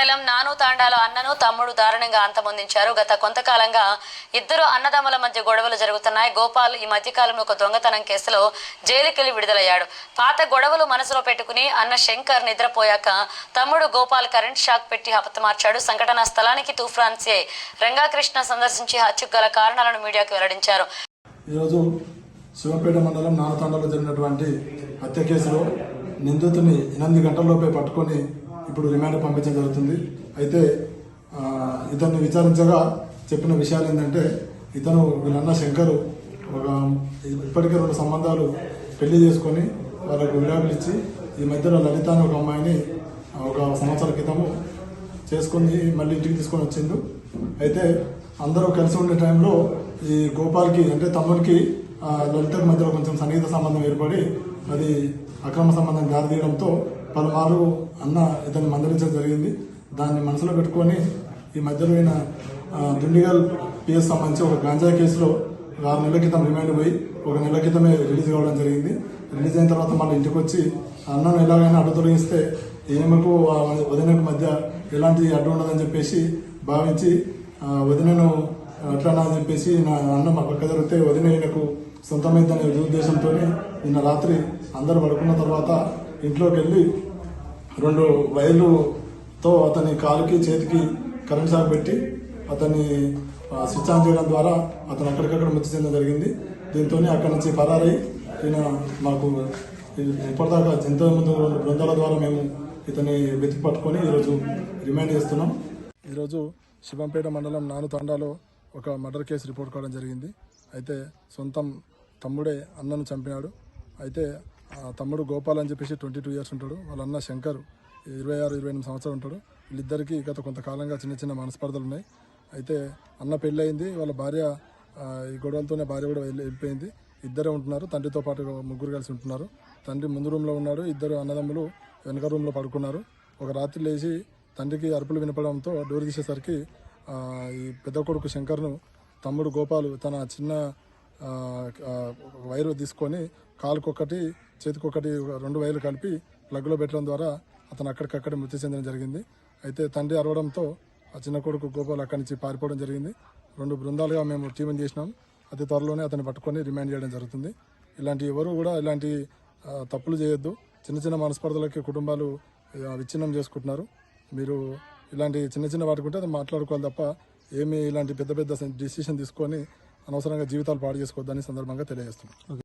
మండలం నాను తాండాలో అన్నను తమ్ముడు దారుణంగా అంతమొందించారు. గత కొంతకాలంగా ఇద్దరు అన్నదమ్ముల మధ్య గొడవలు జరుగుతున్నాయి. గోపాల్ ఈ మధ్యకాలంలో ఒక దొంగతనం కేసులో జైలుకెళ్లి విడుదలయ్యాడు. పాత గొడవలు మనసులో పెట్టుకుని అన్న శంకర్ నిద్రపోయాక తమ్ముడు గోపాల్ కరెంట్ షాక్ పెట్టి హతమార్చాడు. సంఘటనా స్థలానికి తూఫాన్ సిఐ రంగాకృష్ణ సందర్శించి హత్యకు గల కారణాలను మీడియాకు వెల్లడించారు. ఈరోజు శివంపేట మండలం నాను తాండాలో జరిగినటువంటి హత్య కేసులో నిందితుని 8 గంటల్లోపే పట్టుకొని ఇప్పుడు రిమాండ్ పంపించడం జరుగుతుంది. అయితే ఇతన్ని విచారించగా చెప్పిన విషయాలు ఏంటంటే, ఇతను వీళ్ళన్న శంకర్ ఇప్పటికే 2 సంబంధాలు పెళ్లి చేసుకొని వాళ్ళకు విడాకులు ఇచ్చి ఈ మధ్యలో లలిత అనే ఒక అమ్మాయిని 1 సంవత్సరాల క్రితము చేసుకొని మళ్ళీ ఇంటికి తీసుకొని వచ్చిండు. అయితే అందరూ కలిసి ఉండే టైంలో ఈ గోపాల్కి అంటే తమ్మునికి లలితకు మధ్యలో కొంచెం సన్నిహిత సంబంధం ఏర్పడి అది అక్రమ సంబంధం దారితీయడంతో పలుమార్లు అన్న ఇతన్ని మందలించడం జరిగింది. దాన్ని మనసులో పెట్టుకొని ఈ మధ్యలో అయిన దుండిగల్ పిఎస్ సంబంధించి ఒక గాంజాయి కేసులో 6 నెలల క్రితం రిమాండ్ పోయి 1 నెల క్రితమే రిలీజ్ కావడం జరిగింది. రిలీజ్ అయిన తర్వాత మళ్ళీ ఇంటికి వచ్చి అన్నను ఎలాగైనా అడ్డు తొలగిస్తే ఈమెకు వదినకు మధ్య ఎలాంటి అడ్డు ఉండదని చెప్పేసి భావించి వదినను అట్లా అని చెప్పేసి నా అన్న మా పక్క జరిగితే వదిన ఈయనకు సొంతమైందనే ఉద్దేశంతో నిన్న రాత్రి అందరూ పడుకున్న తర్వాత ఇంట్లోకి వెళ్ళి 2 వైర్లుతో అతని కాలుకి చేతికి కరెంట్ షాక్ పెట్టి అతన్ని స్విచ్ ఆన్ చేయడం ద్వారా అతను అక్కడికక్కడ మృతి చెందడం జరిగింది. దీంతో అక్కడి నుంచి పరారై ఈయన మాకు ఇప్పటిదాకా ఎంతో ముందు 2 బృందాల ద్వారా మేము ఇతన్ని వెతికి పట్టుకొని ఈరోజు రిమాండ్ చేస్తున్నాం. ఈరోజు శివంపేట మండలం నాను తాండాలో ఒక మర్డర్ కేసు రిపోర్ట్ కావడం జరిగింది. అయితే సొంతం తమ్ముడే అన్నను చంపినాడు. అయితే తమ్ముడు గోపాల్ అని చెప్పేసి 22 ఇయర్స్ ఉంటాడు. వాళ్ళ అన్న శంకర్ 26-28 సంవత్సరాలు ఉంటాడు. వీళ్ళిద్దరికీ గత కొంతకాలంగా చిన్న మనస్పర్ధలు ఉన్నాయి. అయితే అన్న పెళ్ళయింది, వాళ్ళ భార్య ఈ గొడవలతోనే భార్య కూడా వెళ్ళిపోయింది. ఇద్దరే ఉంటున్నారు, తండ్రితో పాటు 3 కలిసి ఉంటున్నారు. తండ్రి ముందు రూమ్లో ఉన్నాడు, 2 అన్నదమ్ములు వెనక రూమ్లో పడుకున్నారు. ఒక రాత్రి లేచి తండ్రికి అరుపులు వినపడంతో డోర్ తీసేసరికి ఈ పెద్ద కొడుకు శంకర్ను తమ్ముడు గోపాలు తన చిన్న వైరు తీసుకొని కాలుకొకటి చేతికొకటి 2 వైర్లు కలిపి ప్లగ్లో పెట్టడం ద్వారా అతను అక్కడికక్కడే మృతి చెందడం జరిగింది. అయితే తండ్రి అరవడంతో ఆ చిన్న కొడుకు గోపాల్ అక్కడి నుంచి పారిపోవడం జరిగింది. 2 బృందాలుగా మేము టీం చేసినాం. అతి త్వరలోనే అతన్ని పట్టుకొని రిమాండ్ చేయడం జరుగుతుంది. ఇలాంటి ఎవరు కూడా ఇలాంటి తప్పులు చేయొద్దు. చిన్న మనస్పర్ధలకి కుటుంబాలు విచ్ఛిన్నం చేసుకుంటున్నారు. మీరు ఇలాంటి చిన్న వాటికి ఉంటే అది మాట్లాడుకోవాలి తప్ప ఏమి ఇలాంటి పెద్ద డిసిషన్ తీసుకొని అనవసరంగా జీవితాలు పాడు చేసుకోవద్దని సందర్భంగా తెలియజేస్తున్నాం.